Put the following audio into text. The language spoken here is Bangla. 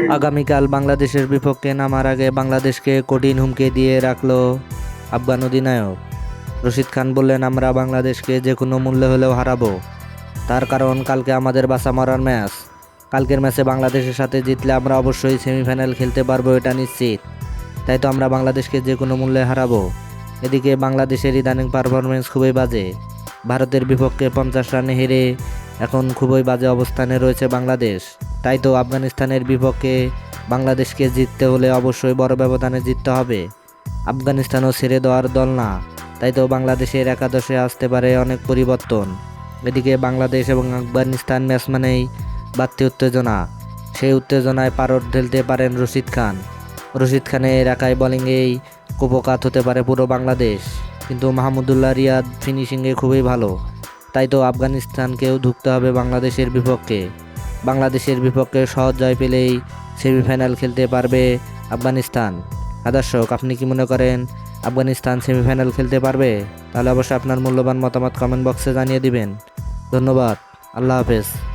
আগামীকাল বাংলাদেশের বিপক্ষে নামার আগে বাংলাদেশকে কঠিন হুমকি দিয়ে রাখলো আফগান অধিনায়ক রশিদ খান। বললেন, আমরা বাংলাদেশকে যে কোনো মূল্যে হলেও হারাবো। তার কারণ কালকে আমাদের বাঁচা মরার ম্যাচ। কালকের ম্যাচে বাংলাদেশের সাথে জিতলে আমরা অবশ্যই সেমিফাইনাল খেলতে পারবো, এটা নিশ্চিত। তাই তো আমরা বাংলাদেশকে যে কোনো মূল্যে হারাবো। এদিকে বাংলাদেশের ইদানিং পারফরমেন্স খুবই বাজে। ভারতের বিপক্ষে 50 রানে হেরে এখন খুবই বাজে অবস্থানে রয়েছে বাংলাদেশ। তাই তো আফগানিস্তানের বিপক্ষে বাংলাদেশকে জিততে হলে অবশ্যই বড় ব্যবধানে জিততে হবে। আফগানিস্তানও ছেড়ে দেওয়ার দল না। তাই তো বাংলাদেশের একাদশে আসতে পারে অনেক পরিবর্তন। এদিকে বাংলাদেশ এবং আফগানিস্তান ম্যাচ মানেই বাড়তি উত্তেজনা। সেই উত্তেজনায় পারদ ঢেলতে পারেন রশিদ খান। রশিদ খানের একাই বোলিংয়েই কুপোকাত হতে পারে পুরো বাংলাদেশ। কিন্তু মাহমুদুল্লাহ রিয়াদ ফিনিশিংয়ে খুবই ভালো। তাই তো আফগানিস্তানকেও ধুঁকতে হবে বাংলাদেশের বিপক্ষে। বাংলাদেশের বিপক্ষে সহজ জয় পেলেই সেমিফাইনাল খেলতে পারবে আফগানিস্তান। দর্শক, আপনি কি মনে করেন আফগানিস্তান সেমিফাইনাল খেলতে পারবে? তাহলে অবশ্যই আপনার মূল্যবান মতামত কমেন্ট বক্সে জানিয়ে দিবেন। ধন্যবাদ। আল্লাহ হাফেজ।